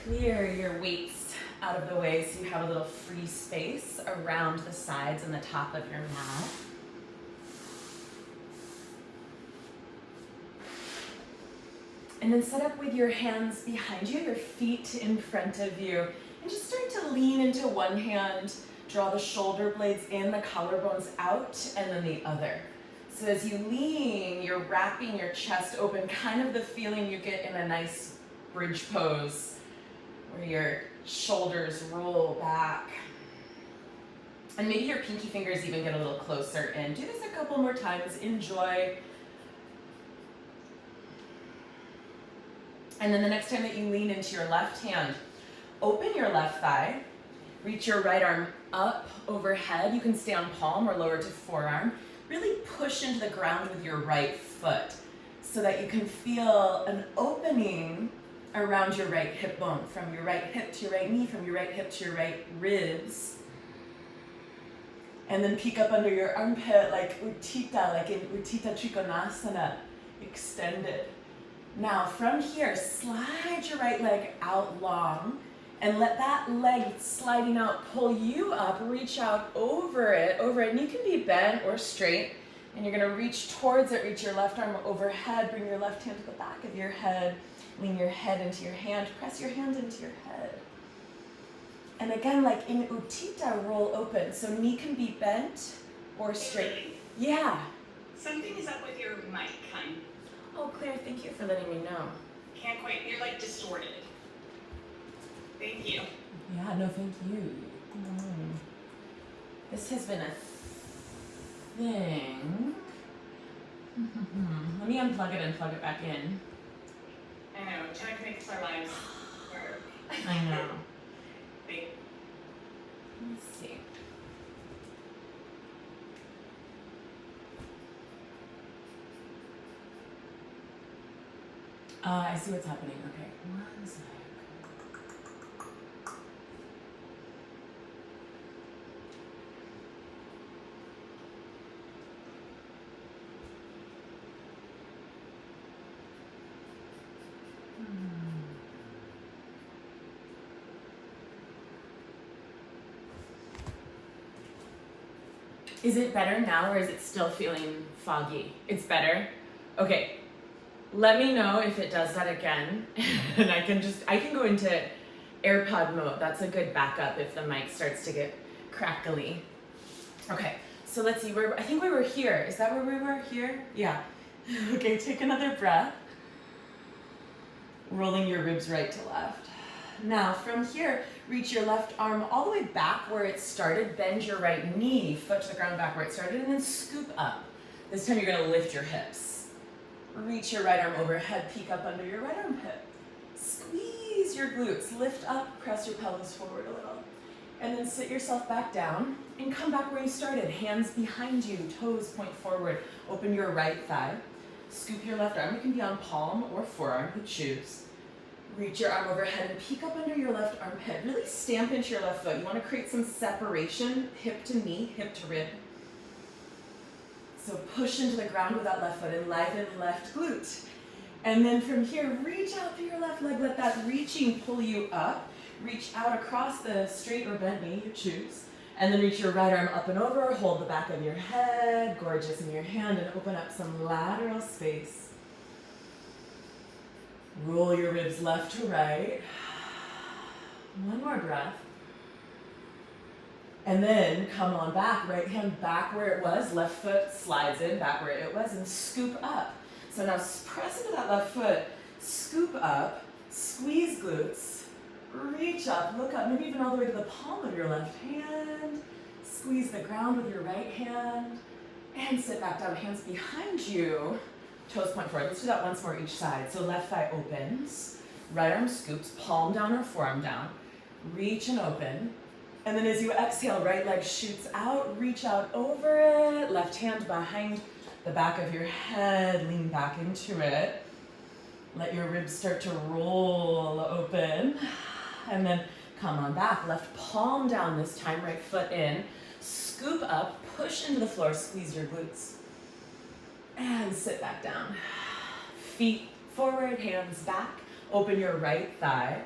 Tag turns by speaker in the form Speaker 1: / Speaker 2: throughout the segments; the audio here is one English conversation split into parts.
Speaker 1: Clear your weights out of the way so you have a little free space around the sides and the top of your mat. And then set up with your hands behind you, your feet in front of you, and just start to lean into one hand, draw the shoulder blades in, the collarbones out, and then the other. So as you lean, you're wrapping your chest open, kind of the feeling you get in a nice bridge pose, where your shoulders roll back. And maybe your pinky fingers even get a little closer in. Do this a couple more times, enjoy. And then the next time that you lean into your left hand, open your left thigh, reach your right arm up overhead. You can stay on palm or lower to forearm. Really push into the ground with your right foot so that you can feel an opening around your right hip bone, from your right hip to your right knee, from your right hip to your right ribs. And then peek up under your armpit like Uttita, like in Uttita Trikonasana, extended. Now from here, slide your right leg out long and let that leg sliding out pull you up, reach out over it, and you can be bent or straight. And you're gonna reach towards it, reach your left arm overhead, bring your left hand to the back of your head, lean your head into your hand, press your hand into your head. And again, like in Uttita, roll open. So knee can be bent or straight.
Speaker 2: Hey,
Speaker 1: Yeah.
Speaker 2: something is up with your mic, hon.
Speaker 1: Oh, Claire, thank you for letting me know.
Speaker 2: Can't quite, you're like distorted. Thank you.
Speaker 1: Yeah, no, thank you. This has been a thing. Let me unplug it and plug it back in.
Speaker 2: I know, trying to make our lives work.
Speaker 1: I know.
Speaker 2: Wait,
Speaker 1: Let's see. I see what's happening. Okay, one sec. Is it better now or is it still feeling foggy? It's better? Okay. Let me know if it does that again. And I can go into AirPod mode. That's a good backup if the mic starts to get crackly. Okay, so let's see, I think we were here. Is that where we were? Here? Yeah. Okay, take another breath. Rolling your ribs right to left. Now from here, reach your left arm all the way back where it started, bend your right knee, foot to the ground back where it started, and then scoop up. This time you're gonna lift your hips. Reach your right arm overhead, peek up under your right armpit. Squeeze your glutes, lift up, press your pelvis forward a little. And then sit yourself back down and come back where you started. Hands behind you, toes point forward. Open your right thigh. Scoop your left arm. You can be on palm or forearm, you choose. Reach your arm overhead and peek up under your left armpit. Really stamp into your left foot. You want to create some separation, hip to knee, hip to rib. So push into the ground with that left foot, enliven left glute. And then from here, reach out through your left leg. Let that reaching pull you up. Reach out across the straight or bent knee, you choose. And then reach your right arm up and over. Hold the back of your head, gorgeous, in your hand, and open up some lateral space. Roll your ribs left to right. One more breath. And then come on back, right hand back where it was, left foot slides in, back where it was, and scoop up. So now press into that left foot, scoop up, squeeze glutes, reach up, look up, maybe even all the way to the palm of your left hand, squeeze the ground with your right hand, and sit back down, hands behind you, toes point forward. Let's do that once more each side. So left thigh opens, right arm scoops, palm down or forearm down, reach and open. And then as you exhale, right leg shoots out, reach out over it, left hand behind the back of your head, lean back into it. Let your ribs start to roll open. And then Come on back, left palm down this time, right foot in. Scoop up, push into the floor, squeeze your glutes. And sit back down. Feet forward, hands back. Open your right thigh.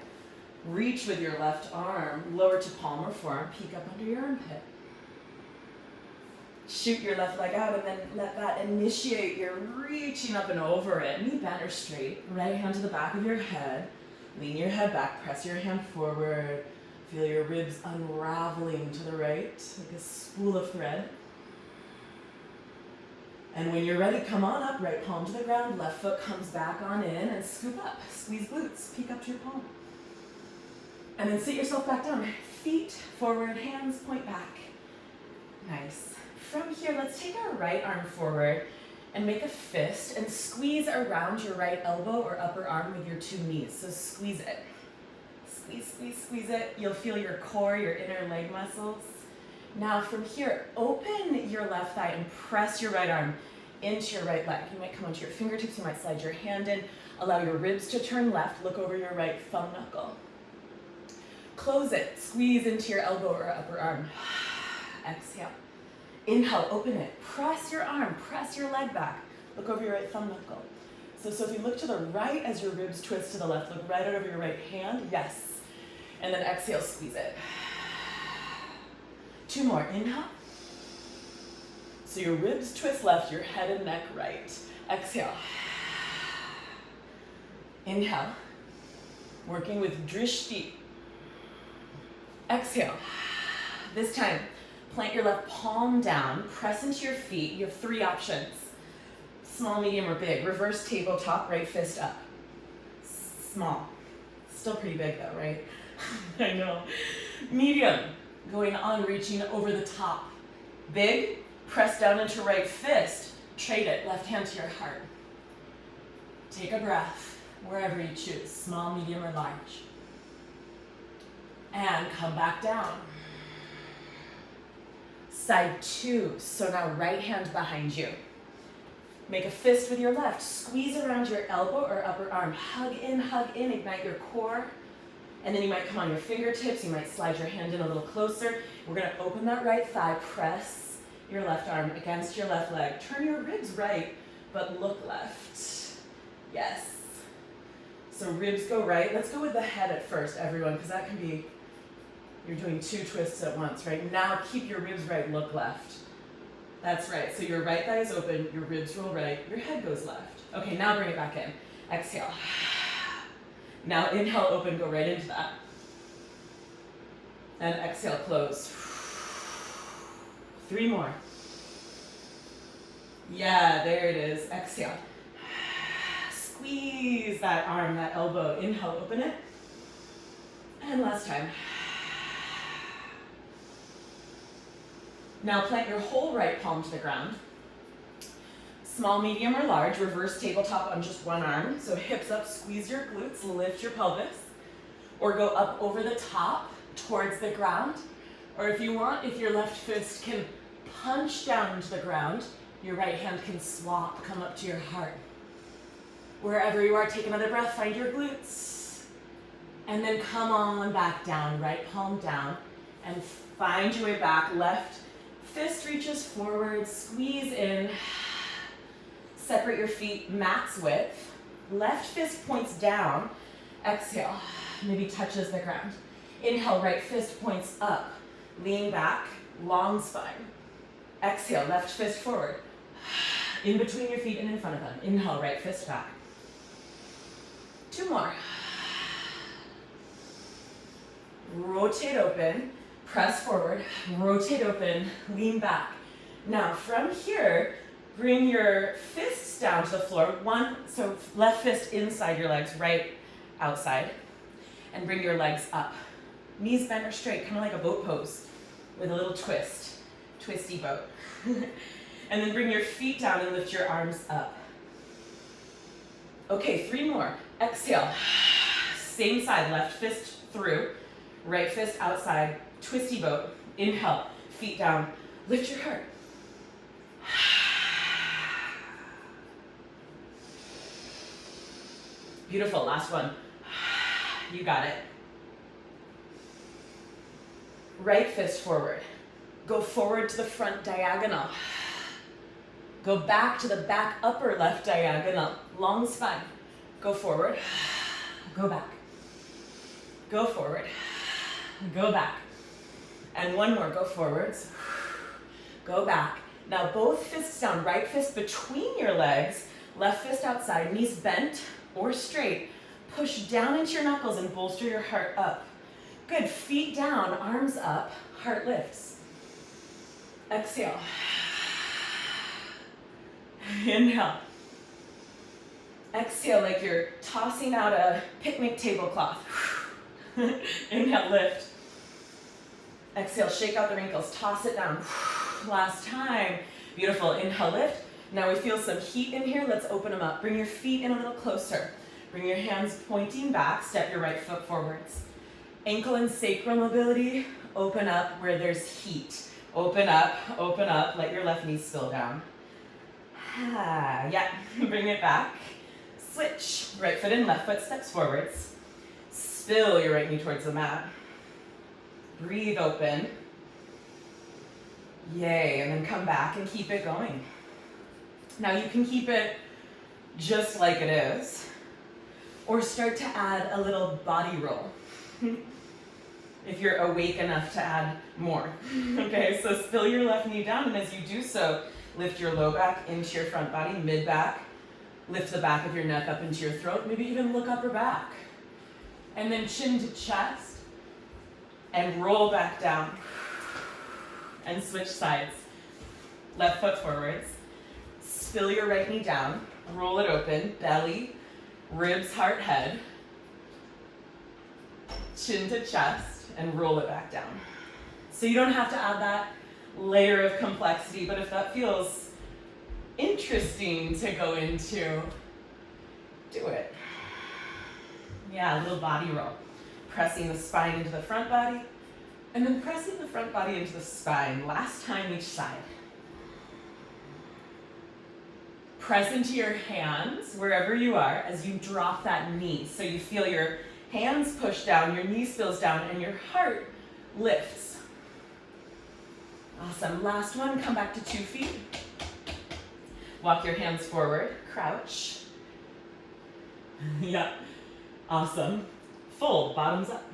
Speaker 1: Reach with your left arm, lower to palm or forearm, peek up under your armpit. Shoot your left leg out and then let that initiate your reaching up and over it. Knee bent or straight. Right hand to the back of your head. Lean your head back, press your hand forward. Feel your ribs unraveling to the right, like a spool of thread. And when you're ready, come on up, right palm to the ground, left foot comes back on in and scoop up. Squeeze glutes, peek up to your palm. And then sit yourself back down. Feet forward, hands point back. Nice. From here, let's take our right arm forward and make a fist and squeeze around your right elbow or upper arm with your two knees. So squeeze it. Squeeze, squeeze, squeeze it. You'll feel your core, your inner leg muscles. Now from here, open your left thigh and press your right arm into your right leg. You might come onto your fingertips, you might slide your hand in. Allow your ribs to turn left, look over your right thumb knuckle. Close it, squeeze into your elbow or upper arm. Exhale. Inhale, open it. Press your arm, press your leg back. Look over your right thumb knuckle. So if you look to the right as your ribs twist to the left, look right over your right hand, yes. And then exhale, squeeze it. Two more, inhale. So your ribs twist left, your head and neck right. Exhale. Inhale. Working with drishti. Exhale. This time, plant your left palm down, press into your feet. You have three options. Small, medium, or big. Reverse tabletop, right fist up. Small. Still pretty big though, right? I know. Medium, going on, reaching over the top. Big, press down into right fist. Trade it, left hand to your heart. Take a breath, wherever you choose. Small, medium, or large. And come back down. Side two, so now right hand behind you. Make a fist with your left. Squeeze around your elbow or upper arm. Hug in, ignite your core. And then you might come on your fingertips. You might slide your hand in a little closer. We're gonna open that right thigh. Press your left arm against your left leg. Turn your ribs right, but look left. Yes. So ribs go right. Let's go with the head at first, everyone, because that can be, you're doing two twists at once, right? Now keep your ribs right, look left. That's right, so your right thigh is open, your ribs roll right, your head goes left. Okay, now bring it back in. Exhale. Now inhale, open, go right into that. And exhale, close. Three more. Yeah, there it is. Exhale. Squeeze that arm, that elbow. Inhale, open it. And last time. Now plant your whole right palm to the ground. Small, medium, or large. Reverse tabletop on just one arm. So hips up, squeeze your glutes, lift your pelvis. Or go up over the top towards the ground. Or if you want, if your left fist can punch down into the ground, your right hand can swap, come up to your heart. Wherever you are, take another breath, find your glutes. And then come on back down, right palm down. And find your way back, left fist reaches forward, squeeze in. Separate your feet max width. Left fist points down. Exhale, maybe touches the ground. Inhale, right fist points up. Lean back, long spine. Exhale, left fist forward. In between your feet and in front of them. Inhale, right fist back. Two more. Rotate open, press forward, rotate open, lean back. Now from here, bring your fists down to the floor. So left fist inside your legs, right outside. And bring your legs up. Knees bent or straight, kind of like a boat pose with a little twist. Twisty boat. And then bring your feet down and lift your arms up. Okay, three more. Exhale. Same side, left fist through, right fist outside, twisty boat. Inhale, feet down, lift your heart. Beautiful, last one. You got it. Right fist forward. Go forward to the front diagonal. Go back to the back upper left diagonal. Long spine. Go forward. Go back. Go forward. Go back. And one more. Go forwards. Go back. Now both fists down. Right fist between your legs. Left fist outside. Knees bent or straight. Push down into your knuckles and bolster your heart up. Good. Feet down. Arms up. Heart lifts. Exhale. Inhale. Exhale like you're tossing out a picnic tablecloth. Inhale, lift. Exhale, shake out the wrinkles, toss it down. Last time. Beautiful. Inhale, lift. Now we feel some heat in here. Let's open them up. Bring your feet in a little closer. Bring your hands pointing back. Step your right foot forwards. Ankle and sacral mobility. Open up where there's heat. Open up, let your left knee spill down. Yeah, bring it back. Switch, right foot in, left foot steps forwards. Spill your right knee towards the mat. Breathe open. Yay, and then come back and keep it going. Now you can keep it just like it is, or start to add a little body roll. If you're awake enough to add more. Okay, so spill your left knee down, and as you do so, lift your low back into your front body, mid back. Lift the back of your neck up into your throat, maybe even look upper back. And then chin to chest, and roll back down. And switch sides. Left foot forwards. Spill your right knee down, roll it open, belly, ribs, heart, head. Chin to chest. And roll it back down. So you don't have to add that layer of complexity, but if that feels interesting to go into, do it. Yeah, a little body roll. Pressing the spine into the front body, and then pressing the front body into the spine. Last time each side. Press into your hands wherever you are as you drop that knee. So you feel your hands push down, your knee spills down, and your heart lifts. Awesome. Last one, come back to 2 feet. Walk your hands forward, crouch. Yeah, awesome. Fold, bottoms up.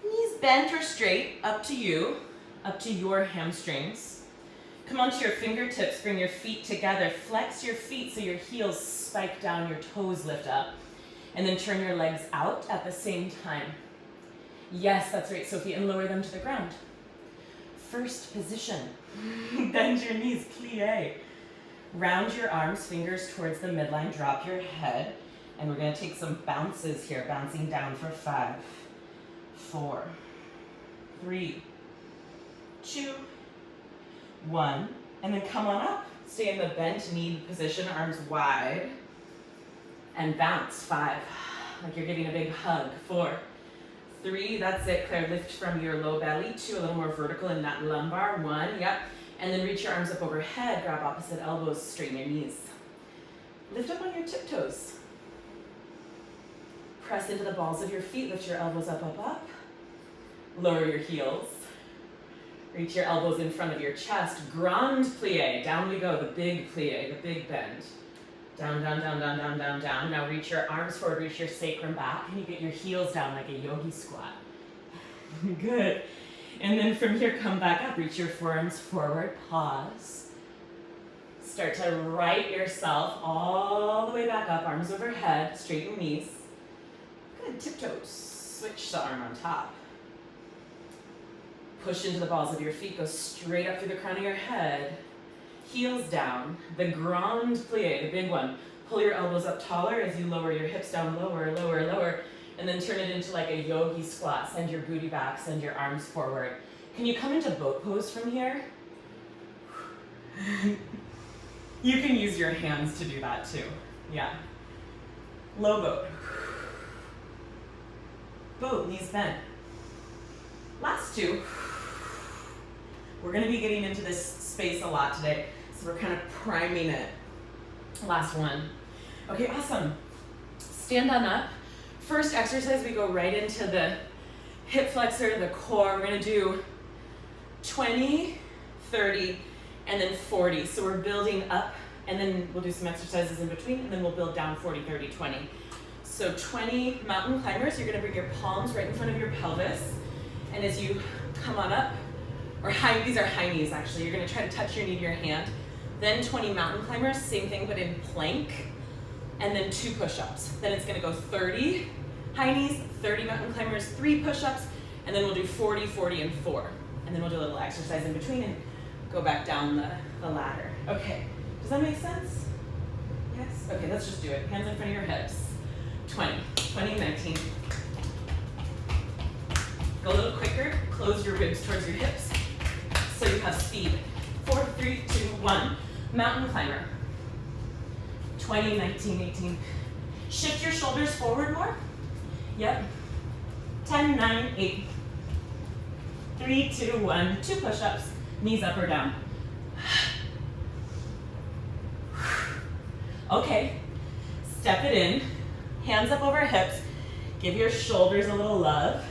Speaker 1: Knees bent or straight, up to you, up to your hamstrings. Come onto your fingertips, bring your feet together. Flex your feet so your heels spike down, your toes lift up. And then turn your legs out at the same time. Yes, that's right, Sophie, and lower them to the ground. First position. Bend your knees, plie. Round your arms, fingers towards the midline, drop your head. And we're gonna take some bounces here, bouncing down for 5, 4, 3, 2, 1. And then come on up. Stay in the bent knee position, arms wide. And bounce, 5, like you're giving a big hug. 4, 3, that's it, Claire, lift from your low belly. 2, a little more vertical in that lumbar. 1, yep. And then reach your arms up overhead, grab opposite elbows, straighten your knees. Lift up on your tiptoes. Press into the balls of your feet, lift your elbows up, up, up. Lower your heels. Reach your elbows in front of your chest. Grand plie, down we go, the big plie, the big bend. Down, down, down, down, down, down, down. Now reach your arms forward, reach your sacrum back, and you get your heels down like a yogi squat. Good. And then from here, come back up, reach your forearms forward, pause. Start to right yourself all the way back up, arms overhead, straighten knees. Good, tiptoes. Switch the arm on top. Push into the balls of your feet, go straight up through the crown of your head. Heels down, the grand plie, the big one. Pull your elbows up taller as you lower your hips down, lower, lower, lower. And then turn it into like a yogi squat. Send your booty back, send your arms forward. Can you come into boat pose from here? You can use your hands to do that too. Yeah. Low boat. Boat, knees bent. Last 2. We're gonna be getting into this space a lot today, so we're kind of priming it. Last 1. Okay, awesome. Stand on up. First exercise, we go right into the hip flexor, the core. We're gonna do 20, 30, and then 40. So we're building up, and then we'll do some exercises in between, and then we'll build down 40, 30, 20. So 20 mountain climbers, you're gonna bring your palms right in front of your pelvis, and as you come on up, or these are high knees actually, you're gonna try to touch your knee to your hand. Then 20 mountain climbers, same thing but in plank, and then 2 push-ups. Then it's gonna go 30 high knees, 30 mountain climbers, 3 push-ups, and then we'll do 40, 40, and 4. And then we'll do a little exercise in between and go back down the ladder. Okay, does that make sense? Yes? Okay, let's just do it. Hands in front of your hips. 20, 20, 19. Go a little quicker, close your ribs towards your hips so you have speed. 4, 3, 2, 1. Mountain climber. 20, 19, 18. Shift your shoulders forward more. Yep. 10, 9, 8. 3, 2, 1. 2 push-ups. Knees up or down. Okay. Step it in. Hands up over hips. Give your shoulders a little love.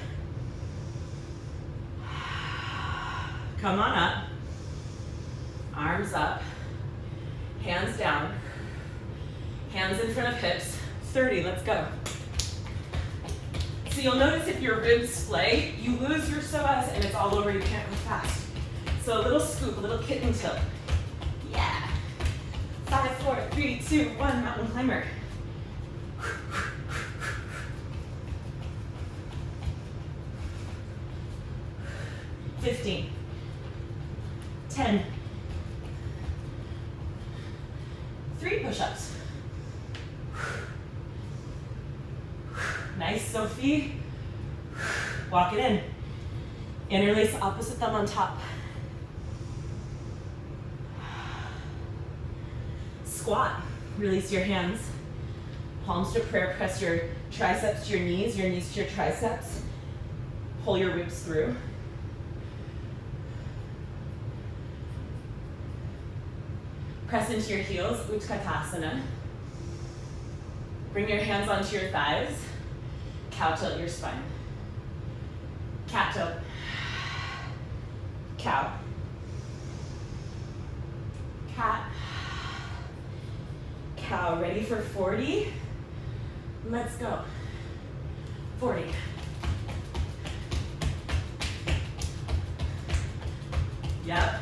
Speaker 1: Come on up. Arms up. Hands down. Hands in front of hips. 30, let's go. So you'll notice if your ribs splay, you lose your psoas and it's all over, you can't go fast. So a little scoop, a little kitten tilt. Yeah. 5, 4, 3, 2, 1, mountain climber. 15, 10, 3 push-ups. Nice, Sophie. Walk it in. Interlace opposite thumb on top. Squat. Release your hands. Palms to prayer. Press your triceps to your knees to your triceps. Pull your ribs through. Press into your heels, Utkatasana. Bring your hands onto your thighs. Cow tilt your spine. Cat tilt. Cow. Cat. Cow. Ready for 40? Let's go. 40. Yep.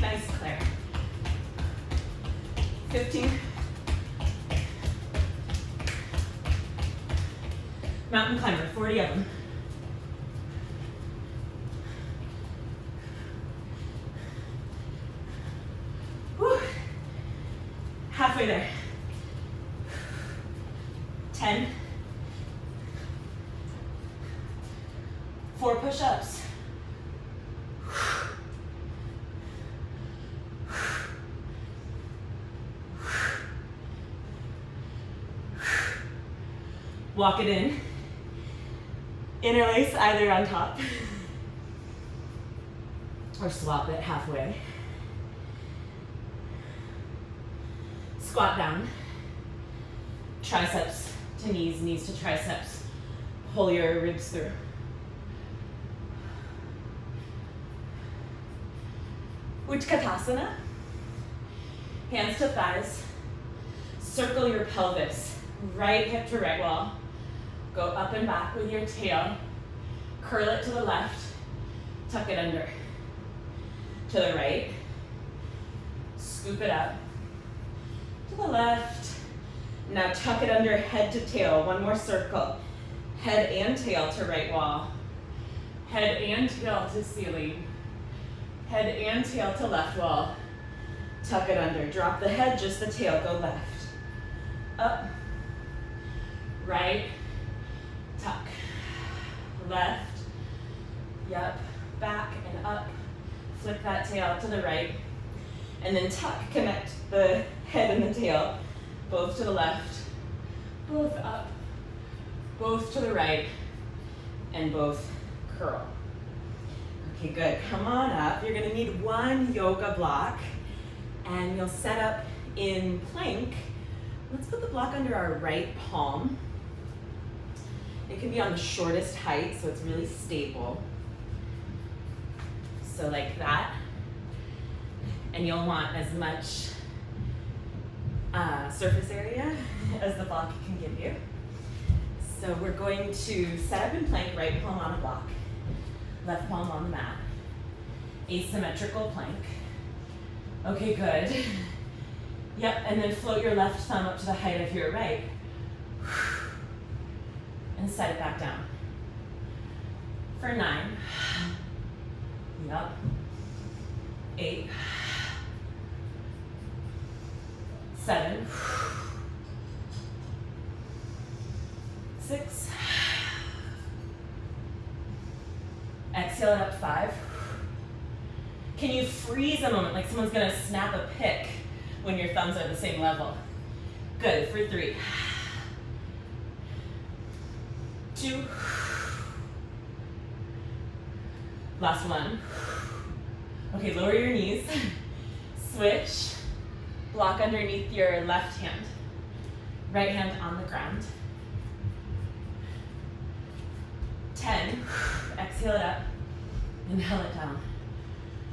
Speaker 1: Nice, Claire. 15. Mountain climber, 40 of them. Whew. Halfway there. 10. 4 push-ups. Walk it in. Interlace either on top or swap it halfway. Squat down. Triceps to knees, knees to triceps. Pull your ribs through. Utkatasana. Hands to thighs. Circle your pelvis. Right hip to right wall. Go up and back with your tail. Curl it to the left. Tuck it under. To the right. Scoop it up. To the left. Now tuck it under head to tail. One more circle. Head and tail to right wall. Head and tail to ceiling. Head and tail to left wall. Tuck it under. Drop the head, just the tail. Go left. Up. Right. Tuck. Left. Yep. Back and up. Flick that tail to the right. And then tuck. Connect the head and the tail. Both to the left. Both up. Both to the right. And both curl. Okay, good. Come on up. You're going to need one yoga block. And you'll set up in plank. Let's put the block under our right palm. It can be on the shortest height, so it's really stable. So like that. And you'll want as much surface area as the block can give you. So we're going to set up in plank, right palm on a block, left palm on the mat. Asymmetrical plank. Okay, good. Yep, and then float your left thumb up to the height of your right. And set it back down. For 9. Yep. 8. 7. 6. Exhale it up 5. Can you freeze a moment, like someone's gonna snap a pick when your thumbs are the same level? Good, for 3. 2. Last 1. Okay, lower your knees. Switch. Block underneath your left hand. Right hand on the ground. 10. Exhale it up. Inhale it down.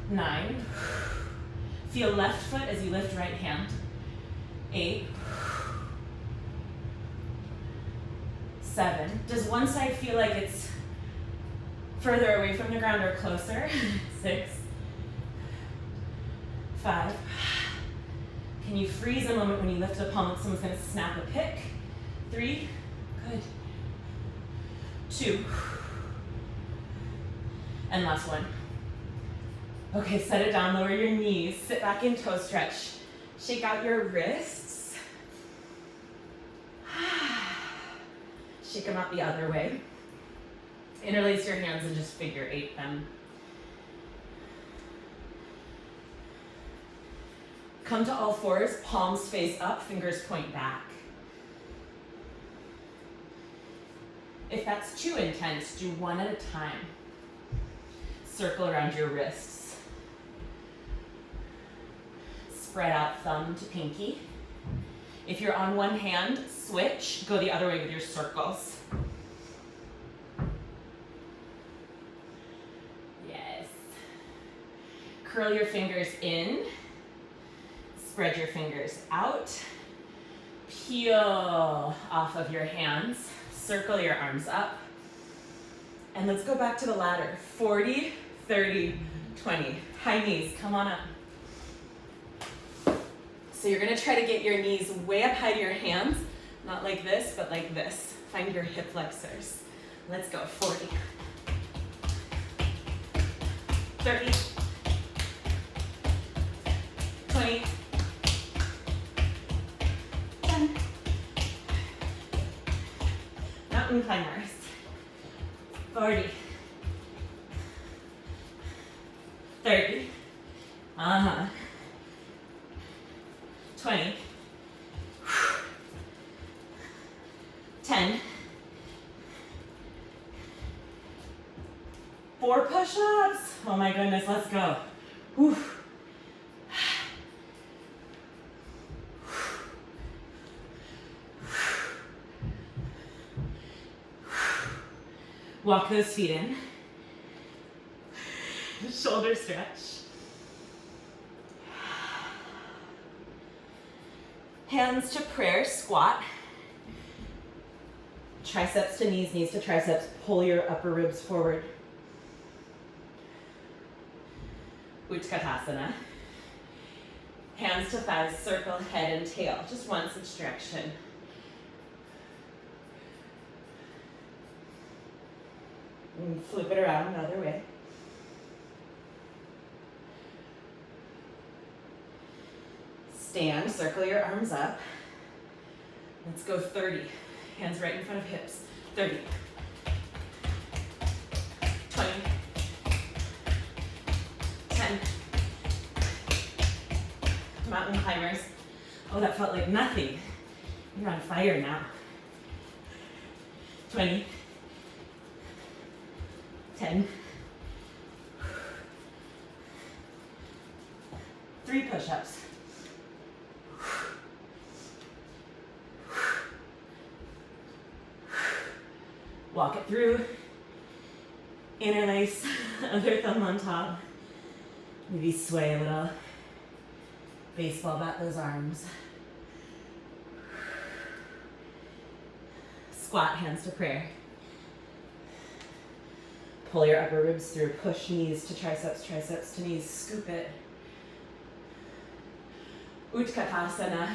Speaker 1: 9. Feel left foot as you lift right hand. 8. 7. Does one side feel like it's further away from the ground or closer? 6. 5. Can you freeze a moment when you lift the palm like someone's going to snap a pick? 3. Good. 2. And last 1. Okay, set it down, lower your knees, sit back in toe stretch. Shake out your wrists. Shake them out the other way. Interlace your hands and just figure 8 them. Come to all fours, palms face up, fingers point back. If that's too intense, do 1 at a time. Circle around your wrists. Spread out thumb to pinky. If you're on one hand, switch, go the other way with your circles. Yes. Curl your fingers in. Spread your fingers out. Peel off of your hands. Circle your arms up. And let's go back to the ladder. 40, 30, 20. High knees, come on up. So you're gonna try to get your knees way up high to your hands, not like this, but like this. Find your hip flexors. Let's go, 40, 30, 20, 10. Mountain climbers. 40, 30, 20, 10, 4 push-ups. Oh my goodness, let's go. Whew. Walk those feet in. Shoulder stretch. Hands to prayer, squat. Triceps to knees, knees to triceps. Pull your upper ribs forward. Utkatasana. Hands to thighs, circle head and tail. Just once each direction. And flip it around the other way. Stand, circle your arms up. Let's go 30. Hands right in front of hips. 30. 20. 10. Mountain climbers. Oh, that felt like nothing. You're on fire now. 20. 10. 3 push-ups. 1. Walk it through. Interlace, other thumb on top. Maybe sway a little. Baseball bat those arms. Squat, hands to prayer. Pull your upper ribs through. Push knees to triceps, triceps to knees. Scoop it. Utkatasana.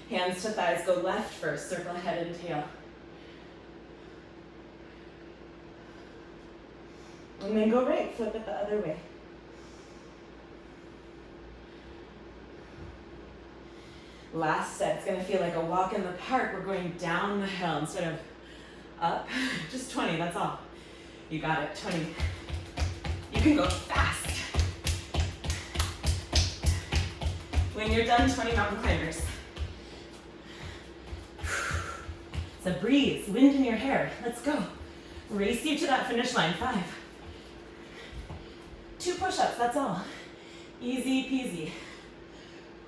Speaker 1: Hands to thighs. Go left first. Circle head and tail. And then go right. Flip it the other way. Last set. It's going to feel like a walk in the park. We're going down the hill instead of up. Just 20. That's all. You got it. 20. You can go fast. When you're done, 20 mountain climbers. It's a breeze. Wind in your hair. Let's go. Race you to that finish line. 5. 2 push-ups. That's all. Easy peasy.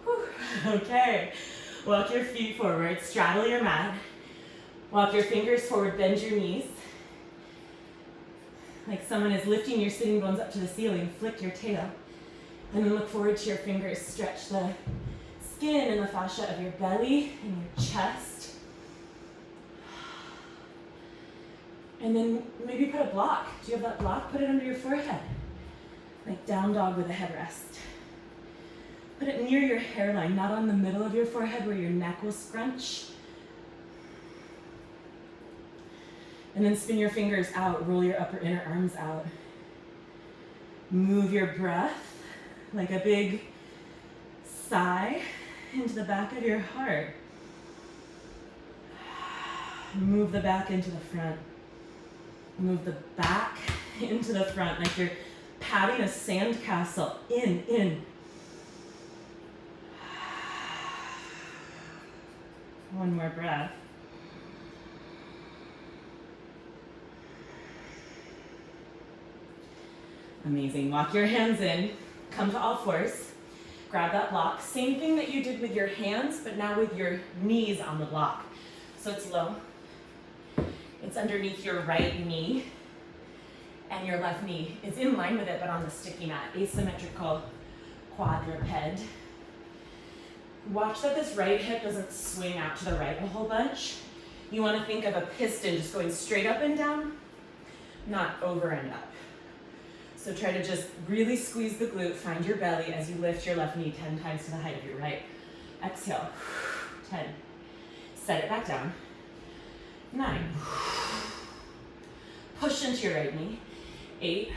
Speaker 1: Whew. Okay. Walk your feet forward. Straddle your mat. Walk your fingers forward. Bend your knees. Like someone is lifting your sitting bones up to the ceiling. Flick your tail. And then look forward to your fingers. Stretch the skin and the fascia of your belly and your chest. And then maybe put a block. Do you have that block? Put it under your forehead. Like down dog with a headrest. Put it near your hairline, not on the middle of your forehead where your neck will scrunch. And then spin your fingers out. Roll your upper inner arms out. Move your breath like a big sigh into the back of your heart. Move the back into the front. Move the back into the front like you're patting a sandcastle. In. One more breath. Amazing. Walk your hands in. Come to all fours. Grab that block. Same thing that you did with your hands, but now with your knees on the block. So it's low. It's underneath your right knee. And your left knee is in line with it, but on the sticky mat. Asymmetrical quadruped. Watch that this right hip doesn't swing out to the right a whole bunch. You want to think of a piston just going straight up and down, not over and up. So try to just really squeeze the glute, find your belly as you lift your left knee 10 times to the height of your right. Exhale, 10. Set it back down. 9. Push into your right knee. 8.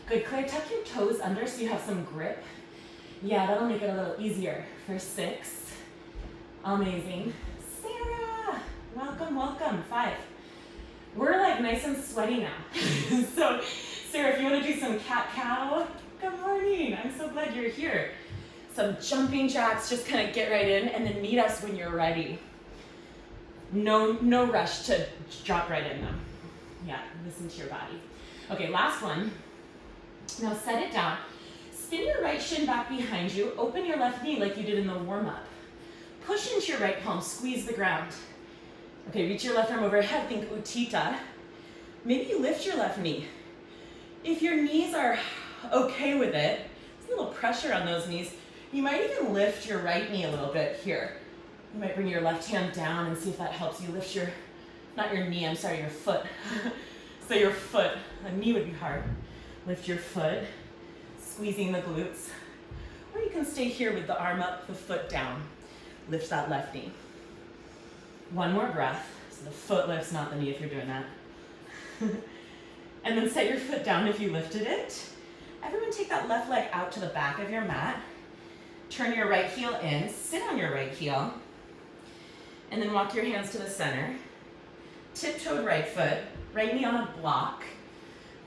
Speaker 1: Good, Claire, tuck your toes under so you have some grip. Yeah, that'll make it a little easier for 6. Amazing. Sarah, welcome. 5. We're like nice and sweaty now. So, Sarah, if you want to do some cat-cow, good morning. I'm so glad you're here. Some jumping jacks, just kind of get right in and then meet us when you're ready. No rush to drop right in them. Yeah, listen to your body. Okay, last one. Now set it down. Spin your right shin back behind you. Open your left knee like you did in the warm-up. Push into your right palm. Squeeze the ground. Okay, reach your left arm overhead. Think Utthita. Maybe you lift your left knee. If your knees are okay with it, there's a little pressure on those knees. You might even lift your right knee a little bit here. You might bring your left hand down and see if that helps you lift your, not your knee, I'm sorry, your foot. So your foot, a knee would be hard. Lift your foot, squeezing the glutes. Or you can stay here with the arm up, the foot down. Lift that left knee. One more breath. So the foot lifts, not the knee if you're doing that. And then set your foot down if you lifted it. Everyone take that left leg out to the back of your mat. Turn your right heel in, sit on your right heel. And then walk your hands to the center. Tiptoed right foot, right knee on a block.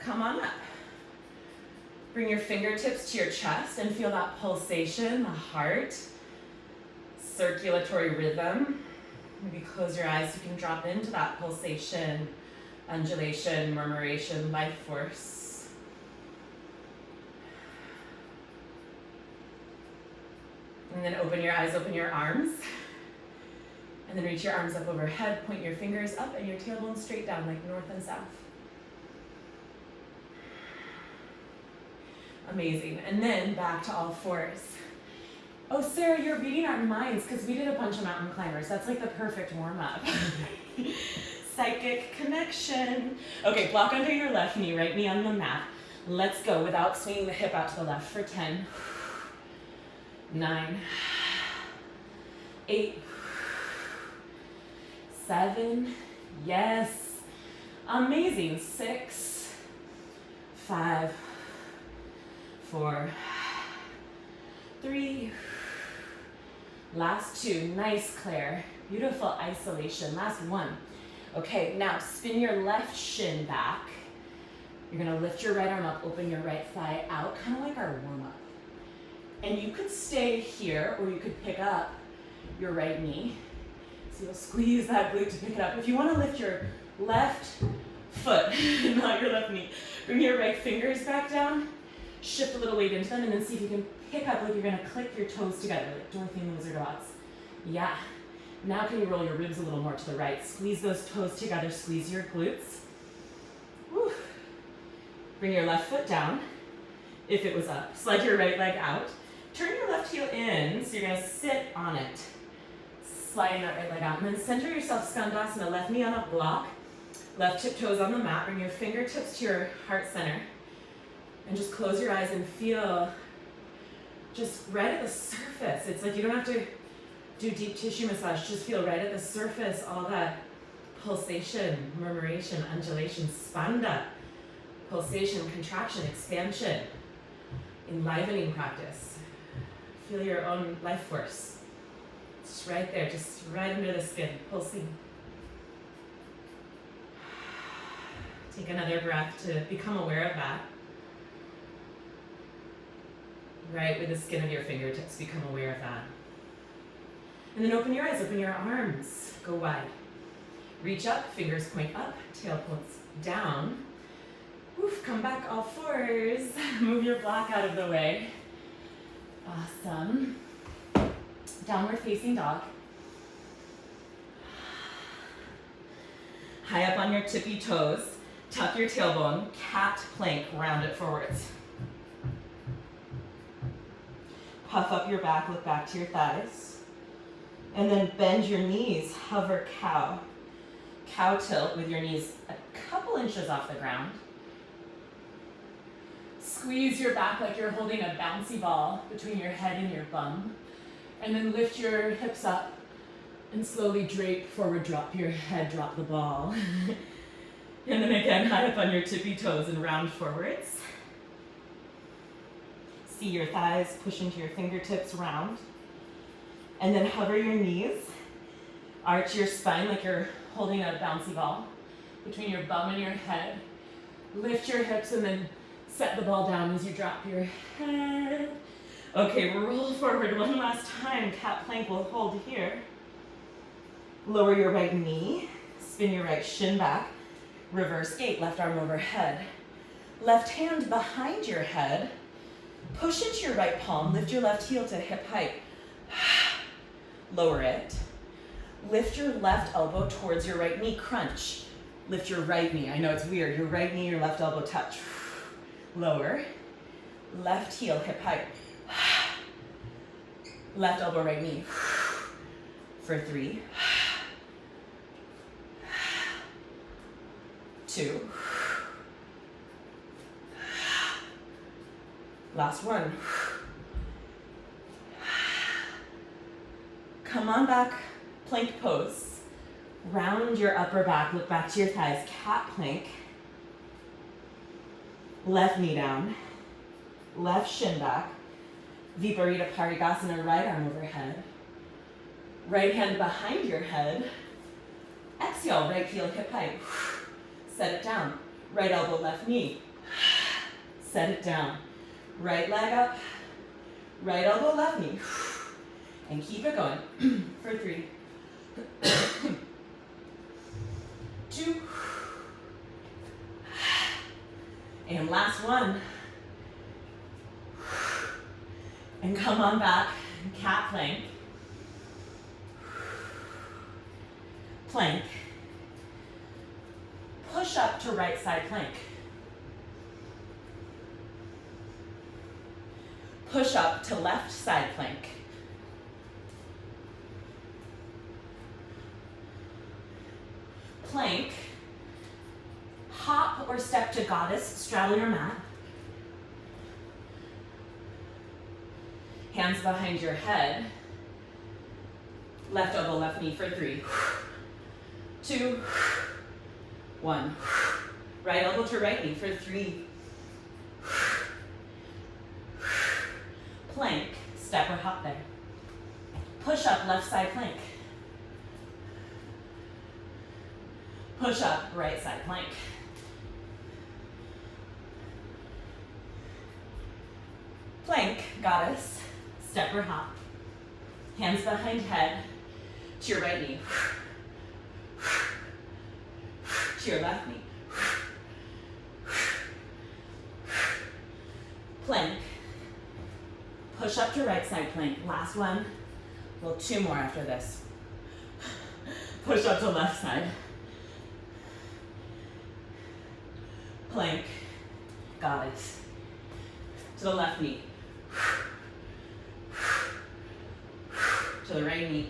Speaker 1: Come on up. Bring your fingertips to your chest and feel that pulsation, the heart, circulatory rhythm. Maybe close your eyes, you can drop into that pulsation, undulation, murmuration, life force. And then open your eyes, open your arms. And then reach your arms up overhead, point your fingers up and your tailbone straight down like north and south. Amazing. And then back to all fours. Oh, Sarah, you're reading our minds because we did a bunch of mountain climbers. That's like the perfect warm-up. Psychic connection. Okay, block under your left knee, right knee on the mat. Let's go without swinging the hip out to the left for 10, 9, 8, 7, yes. Amazing. 6, 5, 4, 3, last 2. Nice, Claire. Beautiful isolation. Last 1. Okay, now spin your left shin back. You're gonna lift your right arm up, open your right thigh out, kind of like our warm-up. And you could stay here, or you could pick up your right knee. So you'll squeeze that glute to pick it up. If you wanna lift your left foot, not your left knee, bring your right fingers back down, shift a little weight into them, and then see if you can pick up like you're gonna click your toes together, like Dorothy and the Wizard of Oz. Yeah. Now can you roll your ribs a little more to the right? Squeeze those toes together, squeeze your glutes. Woo. Bring your left foot down, if it was up. Slide your right leg out. Turn your left heel in, so you're gonna sit on it. Sliding that right leg out. And then center yourself, Skandasana, left knee on a block, left tip toes on the mat. Bring your fingertips to your heart center. And just close your eyes and feel just right at the surface. It's like you don't have to do deep tissue massage. Just feel right at the surface, all that pulsation, murmuration, undulation, spanda. Pulsation, contraction, expansion, enlivening practice. Feel your own life force. It's right there, just right under the skin, pulsing. Take another breath to become aware of that. Right with the skin of your fingertips, become aware of that. And then open your eyes, open your arms, go wide. Reach up, fingers point up, tail points down. Oof, come back all fours. Move your block out of the way. Awesome. Downward facing dog. High up on your tippy toes. Tuck your tailbone. Cat plank, round it forwards. Puff up your back, look back to your thighs. And then bend your knees, hover cow. Cow tilt with your knees a couple inches off the ground. Squeeze your back like you're holding a bouncy ball between your head and your bum. And then lift your hips up and slowly drape forward, drop your head, drop the ball. And then again, high up on your tippy toes and round forwards. See your thighs, push into your fingertips, round. And then hover your knees. Arch your spine like you're holding a bouncy ball between your bum and your head. Lift your hips and then set the ball down as you drop your head. Okay, roll forward one last time. Cat plank will hold here. Lower your right knee. Spin your right shin back. Reverse gate, left arm overhead. Left hand behind your head. Push into your right palm. Lift your left heel to hip height. Lower it. Lift your left elbow towards your right knee. Crunch. Lift your right knee. I know it's weird. Your right knee, your left elbow touch. Lower. Left heel, hip height. Left elbow, right knee. For 3, 2. Last 1. Come on back, plank pose. Round your upper back, look back to your thighs. Cat plank. Left knee down. Left shin back. Viparita Parigasana, right arm overhead. Right hand behind your head. Exhale, right heel hip height. Set it down. Right elbow, left knee. Set it down. Right leg up. Right elbow, left knee. And keep it going for 3, 2, and last 1. And come on back, cat plank. plank, push up to right side plank, push up to left side plank, plank, hop or step to goddess, straddle your mat, hands behind your head, left elbow, left knee for 3, 2, 1. Right elbow to right knee for 3. Plank, step or hop there. Push up, left side plank. Push up, right side plank. Plank, goddess, step or hop. Hands behind head to your right knee. To your left knee. Plank. Push up to right side plank. Last one. Well, 2 more after this. Push up to left side. Plank. Goddess. To the left knee. To the right knee.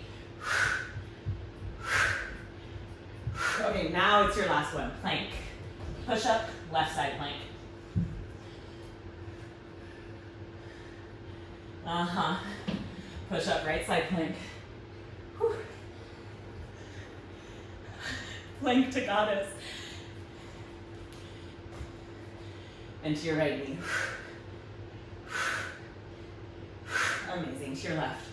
Speaker 1: Okay, now it's your last one. Plank. Push up, left side plank. Push up, right side plank. Whew. Plank to goddess. And to your right knee. Amazing, to your left.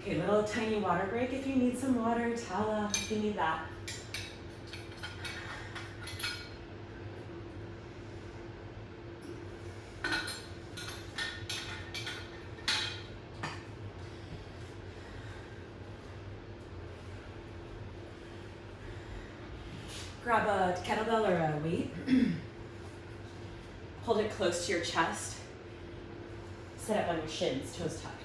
Speaker 1: Okay, little tiny water break if you need some water, towel if you need that. Grab a kettlebell or a weight. Hold it close to your chest. Sit up on your shins, toes tucked.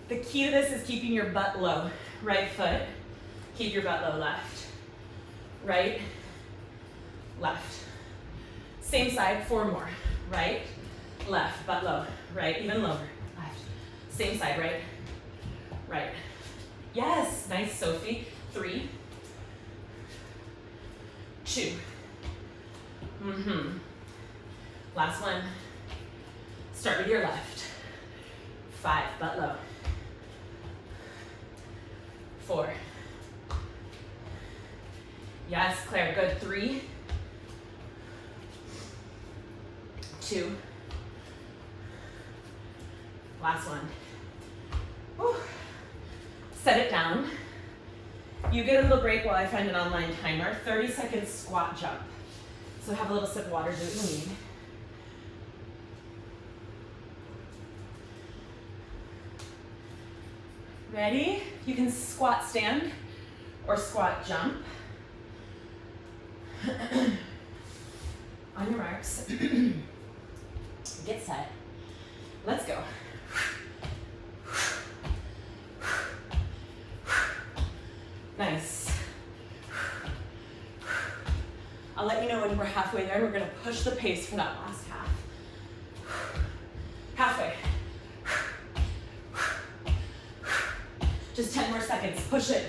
Speaker 1: The key to this is keeping your butt low. Right foot, keep your butt low, left. Right, left. Same side, 4 more. Right, left, butt low. Right, even lower, left. Same side, right, right. Yes, nice, Sophie. 3, 2. Last one. Start with your left. 5, butt low. 4. Yes, Claire, good. 3, 2. Last one. Whew. Set it down. You get a little break while I find an online timer. 30 seconds squat jump. So have a little sip of water, do what you need. Ready? You can squat stand or squat jump. On your marks. Get set. Let's go. Nice. I'll let you know when we're halfway there. We're gonna push the pace for that last half. Halfway. Just 10 more seconds. Push it.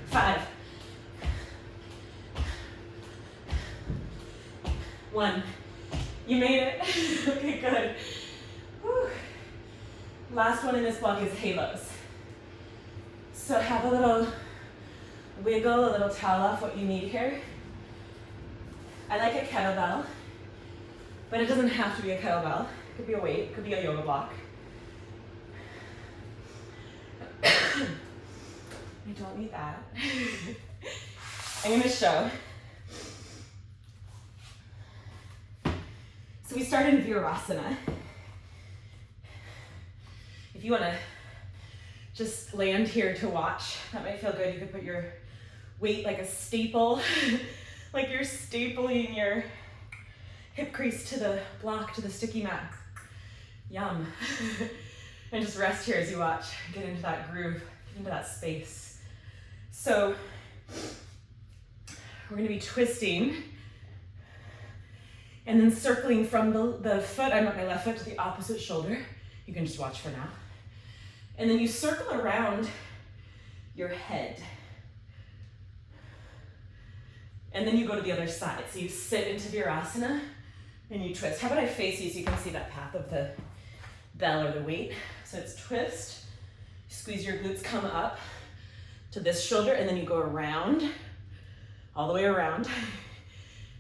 Speaker 1: 5. 1. You made it. Okay, good. Whew. Last one in this block is halos. So have a little wiggle, a little towel off what you need here. I like a kettlebell, but it doesn't have to be a kettlebell. It could be a weight, it could be a yoga block. I don't need that. I'm gonna show. So we started in Virasana. If you wanna just land here to watch, that might feel good. You could put your weight like a staple Like you're stapling your hip crease to the block, to the sticky mat. Yum. And just rest here as you watch. Get into that groove, get into that space. So we're gonna be twisting and then circling from the foot, I'm at my left foot, to the opposite shoulder. You can just watch for now. And then you circle around your head. And then you go to the other side. So you sit into Virasana and you twist. How about I face you so you can see that path of the bell or the weight? So it's twist, squeeze your glutes, come up to this shoulder, and then you go around, all the way around,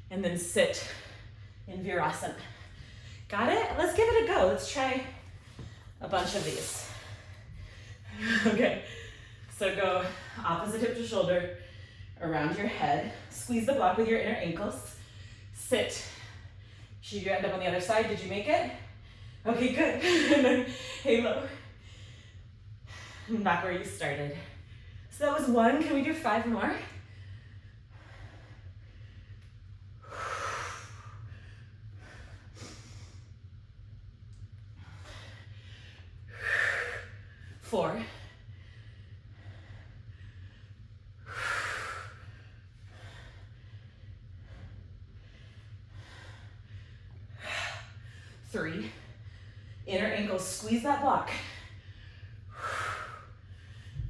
Speaker 1: and then sit in Virasana. Got it? Let's give it a go. Let's try a bunch of these. Okay, so go opposite hip to shoulder, around your head. Squeeze the block with your inner ankles. Sit. Should you end up on the other side? Did you make it? Okay, good. And then halo. And back where you started. So that was 1. Can we do 5 more? Four. 3. Inner ankle, squeeze that block.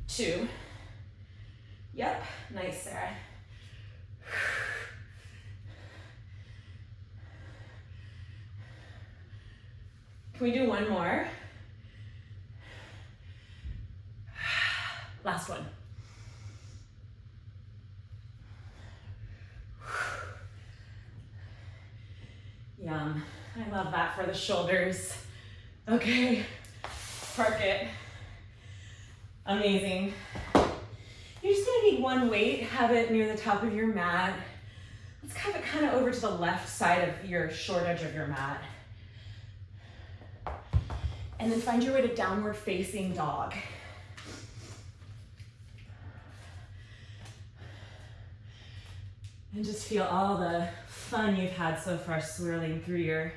Speaker 1: 2. Yep, nice, Sarah. Can we do 1 more? Last one. Yum. I love that for the shoulders. Okay, park it. Amazing. You're just gonna need 1 weight, have it near the top of your mat. Let's have it kind of over to the left side of your short edge of your mat. And then find your way to downward facing dog. And just feel all the fun you've had so far swirling through your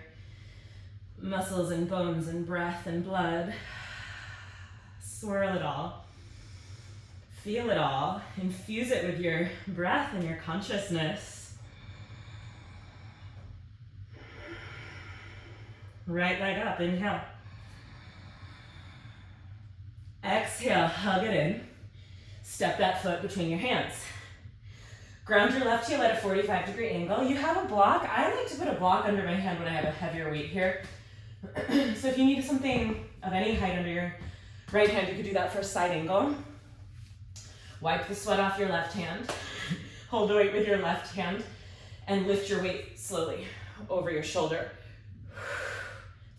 Speaker 1: muscles and bones and breath and blood. Swirl it all. Feel it all. Infuse it with your breath and your consciousness. Right leg up, inhale. Exhale, hug it in. Step that foot between your hands. Ground your left heel at a 45-degree angle. You have a block. I like to put a block under my hand when I have a heavier weight here. So if you need something of any height under your right hand, you could do that for a side angle. Wipe the sweat off your left hand. Hold the weight with your left hand and lift your weight slowly over your shoulder.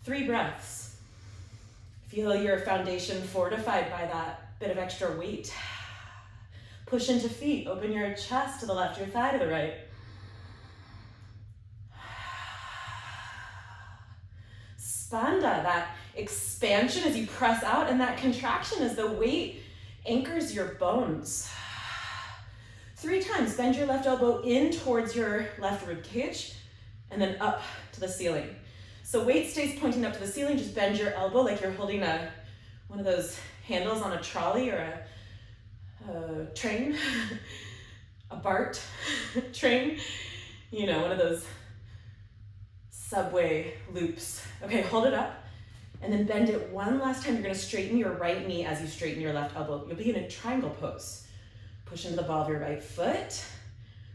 Speaker 1: 3 breaths. Feel your foundation fortified by that bit of extra weight. Push into feet. Open your chest to the left, your thigh to the right. Spanda, that expansion as you press out, and that contraction as the weight anchors your bones. 3 times, bend your left elbow in towards your left rib cage, and then up to the ceiling. So weight stays pointing up to the ceiling, just bend your elbow like you're holding one of those handles on a trolley or a train, a BART train, you know, one of those subway loops. Okay, hold it up and then bend it one last time. You're gonna straighten your right knee as you straighten your left elbow. You'll be in a triangle pose. Push into the ball of your right foot.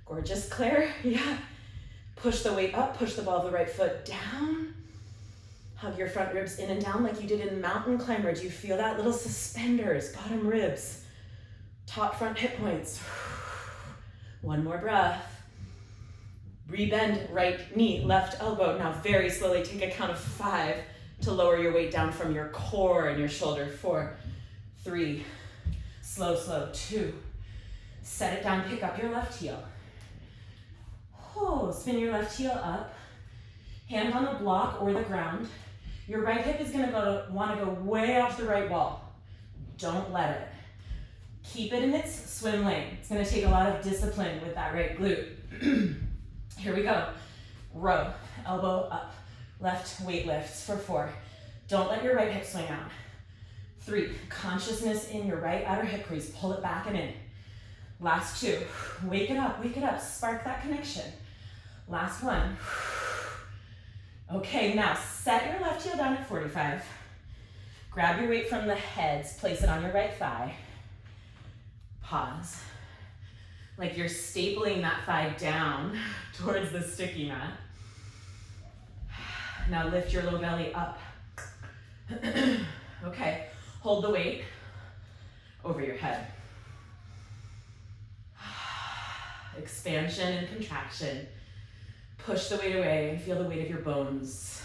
Speaker 1: Gorgeous, Claire, yeah. Push the weight up, push the ball of the right foot down. Hug your front ribs in and down like you did in mountain climber. Do you feel that? Little suspenders, bottom ribs. Top front hip points. 1 more breath. Rebend right knee, left elbow. Now very slowly take a count of 5 to lower your weight down from your core and your shoulder. 4, 3, slow, slow, 2. Set it down, pick up your left heel. Oh, spin your left heel up. Hand on the block or the ground. Your right hip is gonna wanna go way off the right wall. Don't let it. Keep it in its swim lane. It's gonna take a lot of discipline with that right glute. Here we go. Row, elbow up, left weight lifts for 4. Don't let your right hip swing out. 3, consciousness in your right outer hip crease. Pull it back and in. Last 2, wake it up, spark that connection. Last 1. Okay, now set your left heel down at 45. Grab your weight from the heads, place it on your right thigh. Pause. Like you're stapling that thigh down towards the sticky mat. Now lift your low belly up. Okay, hold the weight over your head. Expansion and contraction. Push the weight away and feel the weight of your bones.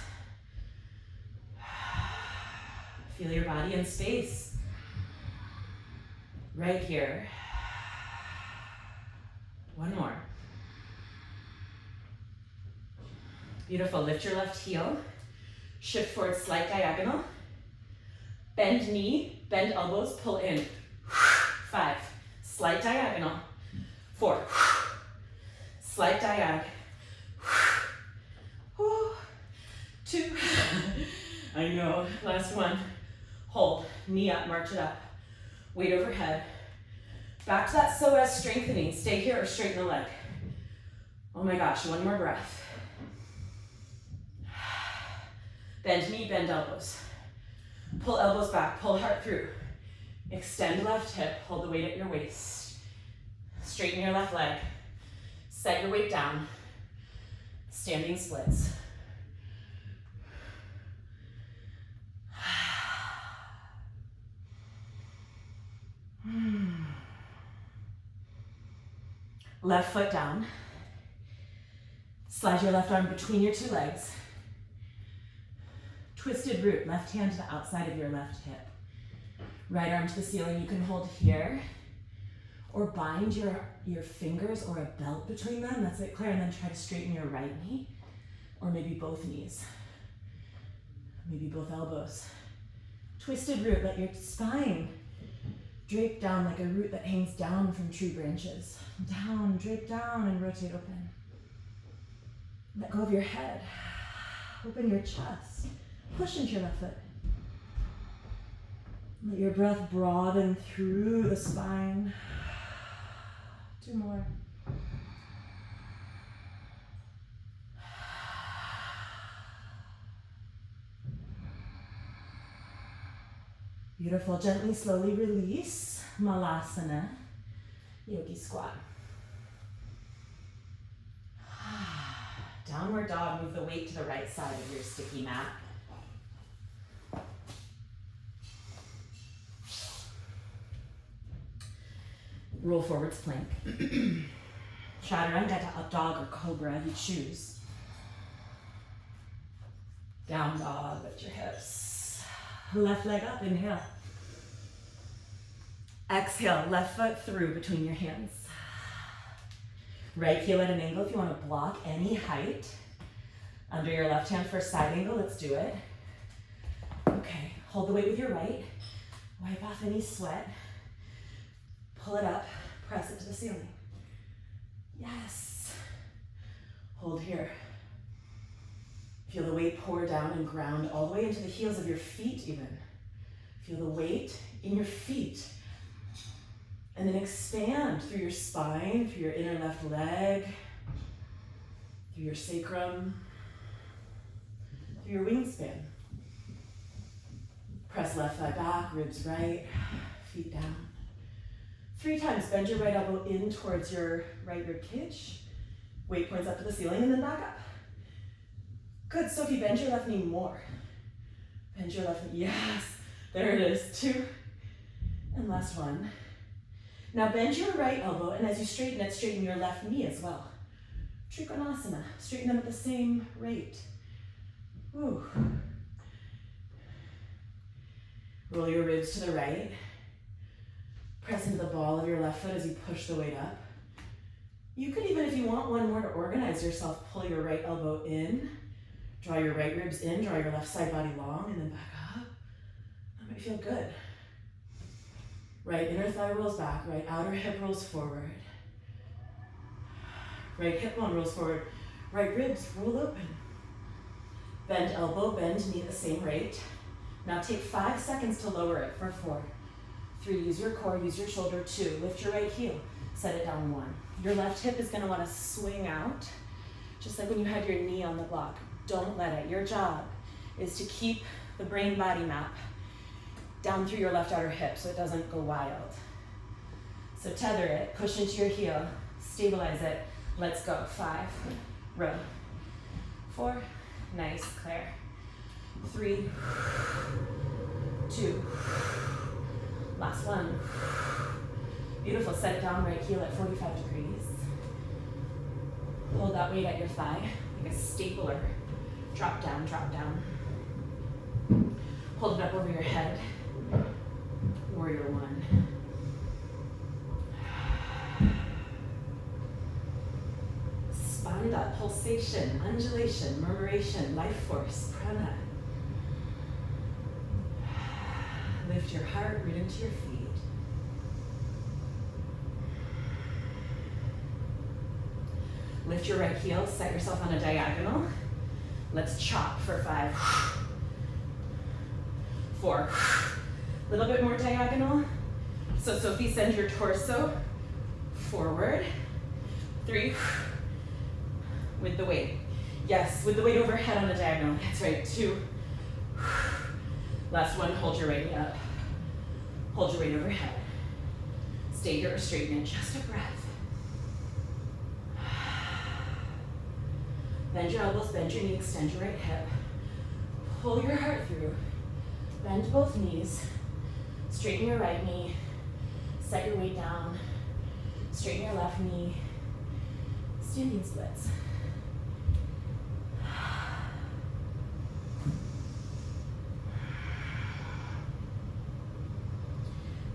Speaker 1: Feel your body in space. Right here. 1 more. Beautiful. Lift your left heel. Shift forward, slight diagonal. Bend knee, bend elbows, pull in. 5. Slight diagonal. 4. Slight diag. 2. I know. Last 1. Hold. Knee up, march it up. Weight overhead. Back to that psoas strengthening. Stay here or straighten the leg. Oh my gosh, 1 more breath. Bend knee, bend elbows. Pull elbows back, pull heart through. Extend left hip, hold the weight at your waist. Straighten your left leg. Set your weight down. Standing splits. Left foot down. Slide your left arm between your 2 legs. Twisted root, left hand to the outside of your left hip. Right arm to the ceiling, you can hold here. Or bind your fingers or a belt between them. That's it, Claire. And then try to straighten your right knee. Or maybe both knees. Maybe both elbows. Twisted root, let your spine drape down like a root that hangs down from tree branches. Down, drape down and rotate open. Let go of your head. Open your chest. Push into your left foot. Let your breath broaden through the spine. 2 more. Beautiful. Gently, slowly release. Malasana. Yogi squat. Downward dog. Move the weight to the right side of your sticky mat. Roll forwards plank. Chaturanga, up dog or cobra, you choose. Down dog, lift your hips. Left leg up, inhale. Exhale, left foot through between your hands. Right heel at an angle if you want to block any height. Under your left hand for a side angle, let's do it. Okay, hold the weight with your right. Wipe off any sweat. Pull it up, press it to the ceiling. Yes. Hold here. Feel the weight pour down and ground all the way into the heels of your feet even. Feel the weight in your feet. And then expand through your spine, through your inner left leg, through your sacrum, through your wingspan. Press left thigh back, ribs right, feet down. 3 times, bend your right elbow in towards your right rib cage. Weight points up to the ceiling and then back up. Good, Sophie, bend your left knee more. Bend your left knee, yes. There it is, 2. And last 1. Now bend your right elbow, and as you straighten it, straighten your left knee as well. Trikonasana, straighten them at the same rate. Woo. Roll your ribs to the right. Press into the ball of your left foot as you push the weight up. You could even, if you want 1 more to organize yourself, pull your right elbow in, draw your right ribs in, draw your left side body long, and then back up. That might feel good. Right inner thigh rolls back, right outer hip rolls forward. Right hip bone rolls forward. Right ribs roll open. Bend elbow, bend knee at the same rate. Now take 5 seconds to lower it for 4, 3, use your core, use your shoulder, 2, lift your right heel, set it down, 1. Your left hip is gonna wanna swing out, just like when you had your knee on the block. Don't let it. Your job is to keep the brain body map down through your left outer hip so it doesn't go wild. So tether it, push into your heel, stabilize it. Let's go. 5, row. 4, nice, Claire. 3, 2, last 1. Beautiful, set it down, right heel at 45 degrees. Hold that weight at your thigh, like a stapler. Drop down, drop down. Hold it up over your head. Warrior 1. Spanda, pulsation, undulation, murmuration, life force, prana. Lift your heart right into your feet. Lift your right heel, set yourself on a diagonal. Let's chop for 5, 4. A little bit more diagonal. So Sophie, send your torso forward. 3, with the weight. Yes, with the weight overhead on the diagonal. That's right, 2. Last 1, hold your right knee up. Hold your weight overhead. Stay here or straighten it, just a breath. Bend your elbows, bend your knee, extend your right hip. Pull your heart through. Bend both knees. Straighten your right knee. Set your weight down. Straighten your left knee. Standing splits.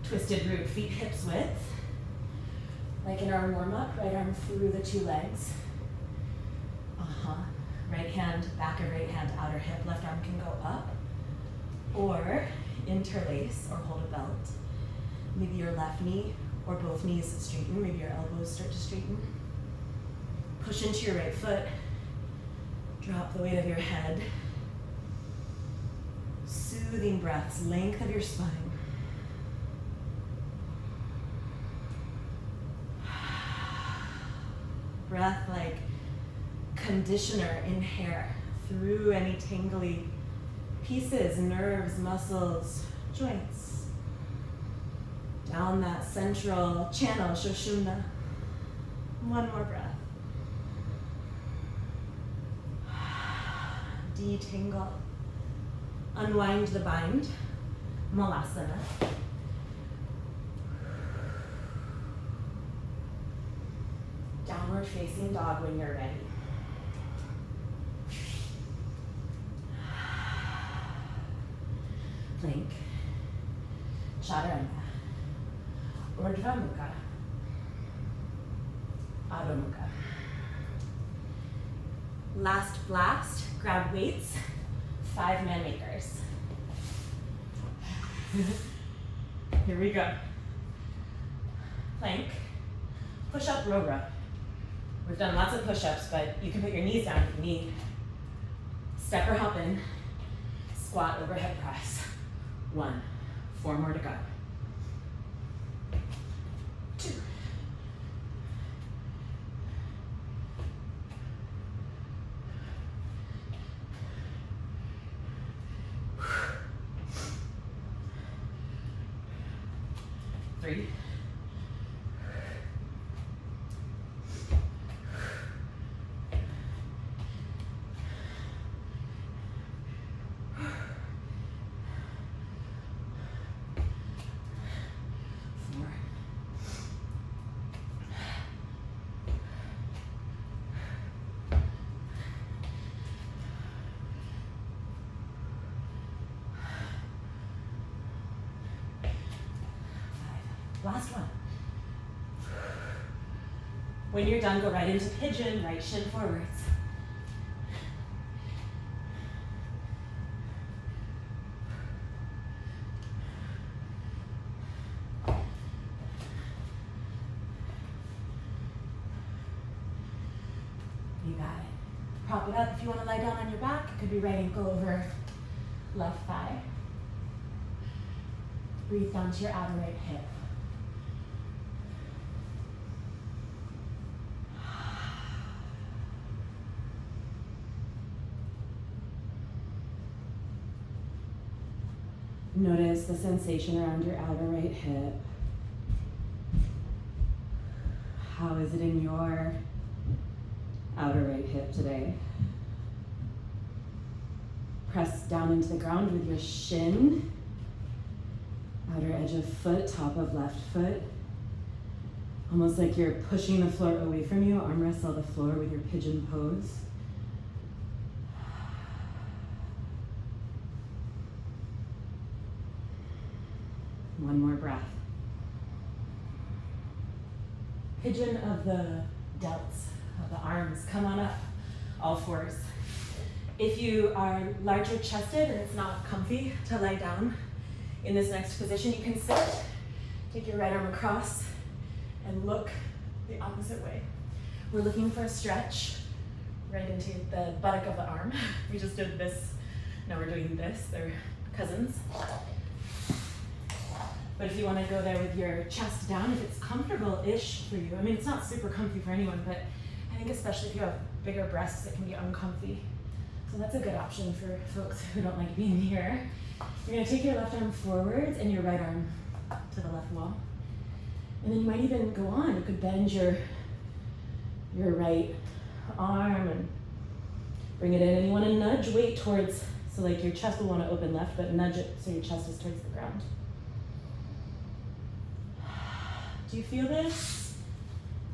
Speaker 1: Twisted root, feet hips width. Like in our warm-up, right arm through the 2 legs. Right hand, back of right hand, outer hip. Left arm can go up or interlace or hold a belt. Maybe your left knee or both knees straighten. Maybe your elbows start to straighten. Push into your right foot. Drop the weight of your head. Soothing breaths, length of your spine. Breath like conditioner in hair through any tangly pieces, nerves, muscles, joints. Down that central channel, Shoshuna. 1 more breath. Detangle. Unwind the bind. Malasana. Downward facing dog when you're ready. Plank. Chaturanga. Urdhva Mukha. Adho Mukha. Last blast, grab weights, 5 man makers. Here we go. Plank, push up, row row. We've done lots of push-ups, but you can put your knees down if you need. Step or hop in, squat, overhead press. 1, 4 more to go. 2. 3. 4. 5. Last one. When you're done, go right into pigeon, right shin forwards. prop it up. If you want to lie down on your back, it could be right ankle over left thigh. Breathe down to your outer right hip. Notice the sensation around your outer right hip. How is it in your outer right hip today? Press down into the ground with your shin, outer edge of foot, top of left foot. Almost like you're pushing the floor away from you. Arm wrestle the floor with your pigeon pose. One more breath. Pigeon of the delts, of the arms. Come on up, all fours. If you are larger chested and it's not comfy to lie down in this next position, you can sit, take your right arm across, and look the opposite way. We're looking for a stretch right into the buttock of the arm. We just did this, now we're doing this. They're cousins. But if you want to go there with your chest down, if it's comfortable-ish for you, I mean, it's not super comfy for anyone, but I think especially if you have bigger breasts, it can be uncomfy. So that's a good option for folks who don't like being here. You're going to take your left arm forwards and your right arm to the left wall. And then you might even go on. You could bend your right arm and bring it in. And you want to nudge weight towards, so like your chest will want to open left, but nudge it so your chest is towards the ground. Do you feel this?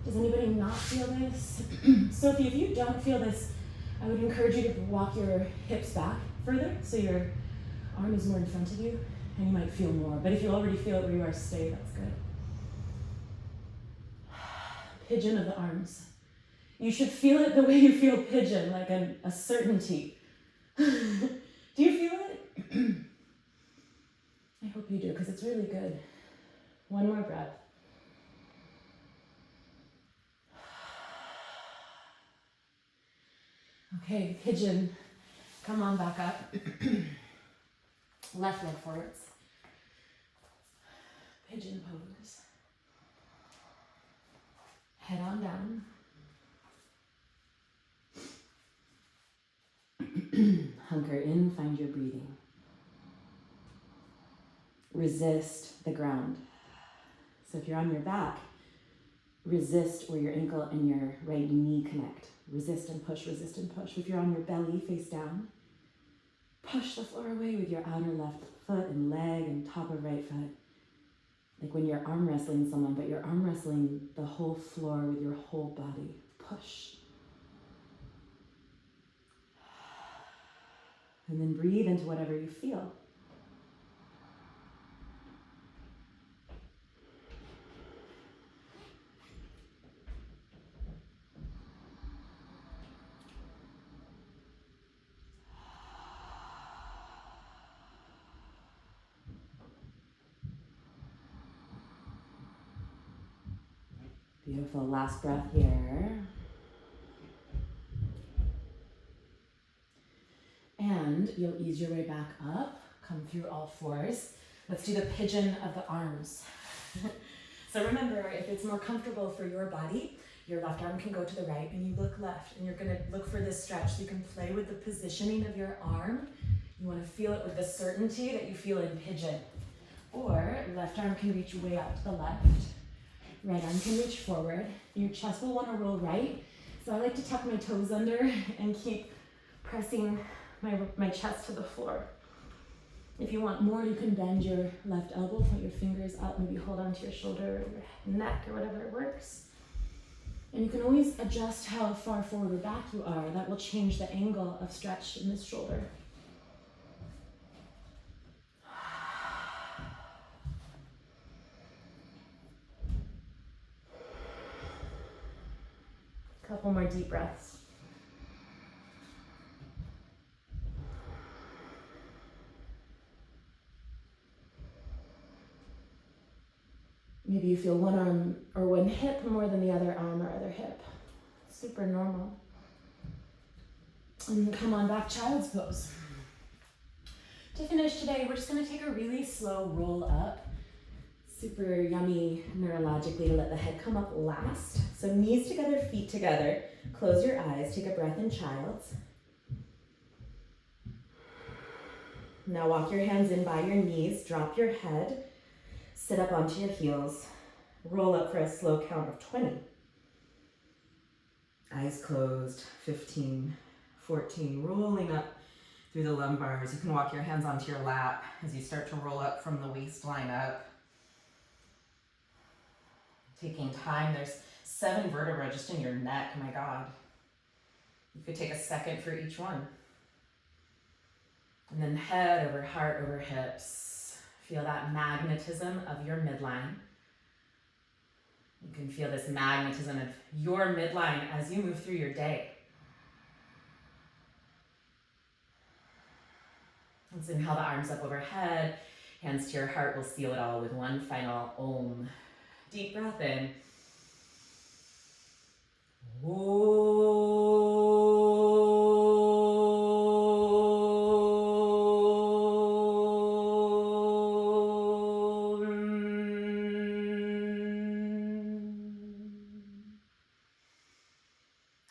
Speaker 1: Does anybody not feel this? Sophie, if you don't feel this, I would encourage you to walk your hips back further so your arm is more in front of you and you might feel more. But if you already feel it where you are, stay, that's good. Pigeon of the arms. You should feel it the way you feel pigeon, like a certainty. Do you feel it? I hope you do, because it's really good. One more breath. Okay, pigeon, come on back up. Left leg forwards. Pigeon pose. Head on down. Hunker in, find your breathing. Resist the ground. So if you're on your back, resist where your ankle and your right knee connect. Resist and push, resist and push. If you're on your belly, face down, push the floor away with your outer left foot and leg and top of right foot. Like when you're arm wrestling someone, but you're arm wrestling the whole floor with your whole body. Push. And then breathe into whatever you feel. Beautiful, last breath here. And you'll ease your way back up, come through all fours. Let's do the pigeon of the arms. So remember, if it's more comfortable for your body, your left arm can go to the right and you look left, and you're gonna look for this stretch so you can play with the positioning of your arm. You wanna feel it with the certainty that you feel in pigeon. Or left arm can reach way out to the left. Right arm can reach forward. Your chest will want to roll right. So I like to tuck my toes under and keep pressing my chest to the floor. If you want more, you can bend your left elbow, point your fingers up, maybe hold onto your shoulder or your neck or whatever works. And you can always adjust how far forward or back you are. That will change the angle of stretch in this shoulder. Couple more deep breaths. Maybe you feel one arm or one hip more than the other arm or other hip. Super normal. And come on back, child's pose. To finish today, we're just gonna take a really slow roll up. Super yummy neurologically to let the head come up last. So knees together, feet together. Close your eyes, take a breath in child's. Now walk your hands in by your knees, drop your head, sit up onto your heels, roll up for a slow count of 20. Eyes closed, 15, 14, rolling up through the lumbars. You can walk your hands onto your lap as you start to roll up from the waistline up. Taking time, there's 7 vertebrae just in your neck, my God. You could take a second for each one. And then head over heart over hips. Feel that magnetism of your midline. You can feel this magnetism of your midline as you move through your day. Let's inhale the arms up overhead, hands to your heart. We'll seal it all with one final Om. Deep breath in.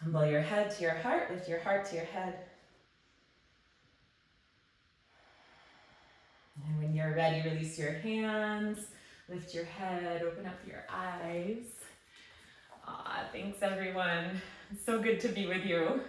Speaker 1: Humble your head to your heart, lift your heart to your head. And when you're ready, release your hands, lift your head, open up your eyes. Thanks everyone. It's so good to be with you.